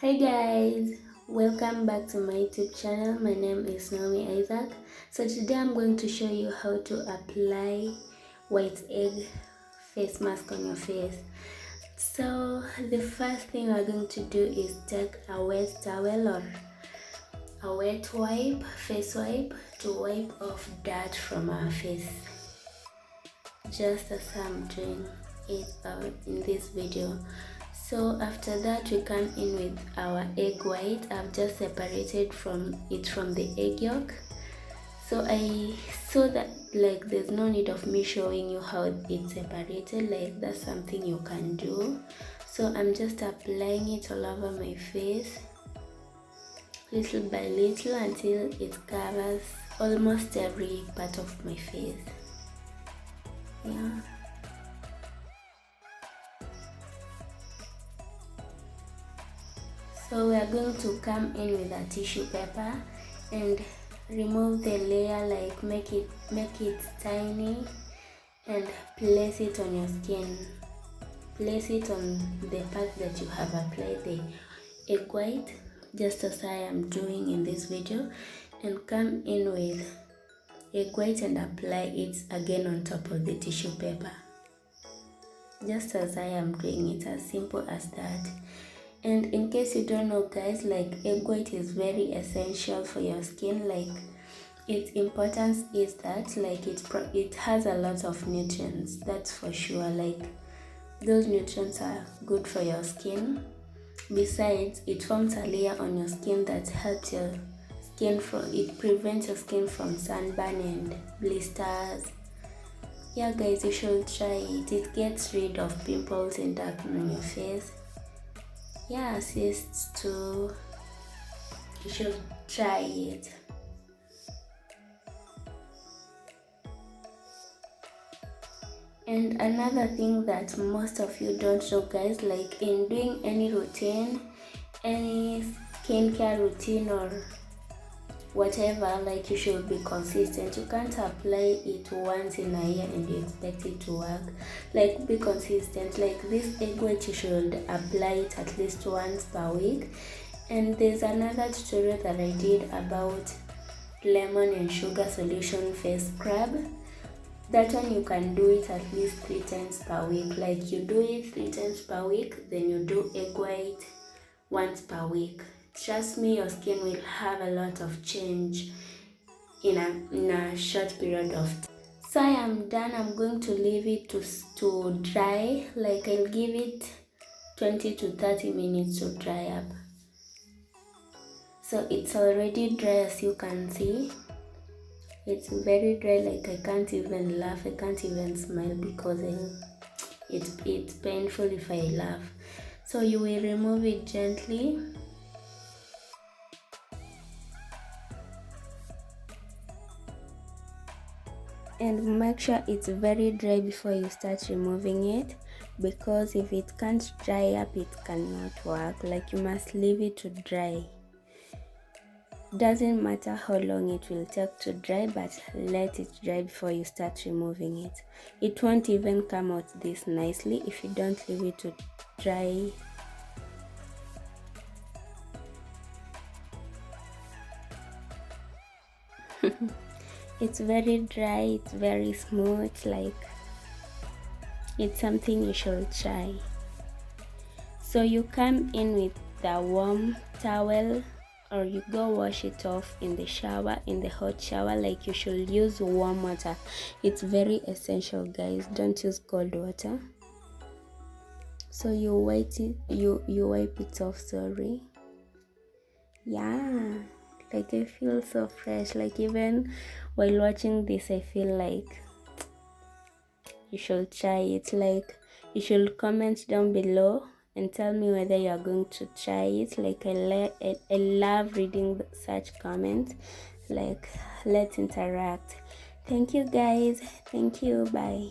Hi guys, welcome back to my YouTube channel. My name is Naomi Isaac. So today I'm going to show you how to apply white egg face mask on your face. So the first thing we're going to do is take a wet towel or a wet wipe, face wipe, to wipe off dirt from our face, just as I'm doing it in this video. So after that we come in with our egg white. I've just separated from the egg yolk. So I saw that like there's no need of me showing you how it's separated, like that's something you can do. So I'm just applying it all over my face, little by little, until it covers almost every part of my face. Yeah. So we are going to come in with a tissue paper and remove the layer, like make it tiny, and place it on your skin. Place it on the part that you have applied the egg white, just as I am doing in this video, and come in with egg white and apply it again on top of the tissue paper, just as I am doing it, as simple as that. And in case you don't know guys, like egg white is very essential for your skin. Like its importance is that like it has a lot of nutrients, that's for sure. Like those nutrients are good for your skin. Besides, it forms a layer on your skin that helps your skin it prevents your skin from sunburn and blisters. Yeah guys, you should try it. It gets rid of pimples and acne on your face. Yeah, cysts too. You should try it. And another thing that most of you don't know guys, like in doing any routine, any skincare routine or whatever, like you should be consistent. You can't apply it once in a year and you expect it to work. Like be consistent. Like this egg white, you should apply it at least once per week. And there's another tutorial that I did about lemon and sugar solution face scrub. That one you can do it at least 3 times per week. Like you do it 3 times per week, then you do egg white once per week. Trust me, your skin will have a lot of change in a short period of time. So I am done. I'm going to leave it to dry. Like I'll give it 20 to 30 minutes to dry up. So it's already dry, as you can see. It's very dry, like I can't even laugh, I can't even smile because it's painful if I laugh. So you will remove it gently. And make sure it's very dry before you start removing it, because if it can't dry up, it cannot work. Like you must leave it to dry. Doesn't matter how long it will take to dry, but let it dry before you start removing it. It won't even come out this nicely if you don't leave it to dry. It's very dry, it's very smooth, like it's something you should try. So you come in with the warm towel, or you go wash it off in the shower, in the hot shower. Like you should use warm water. It's very essential guys, don't use cold water. So you wipe it off, sorry. Yeah, like I feel so fresh. Like even while watching this, I feel like you should try it. Like you should comment down below and tell me whether you are going to try it. Like I love reading such comments. Like let's interact. Thank you guys. Thank you. Bye.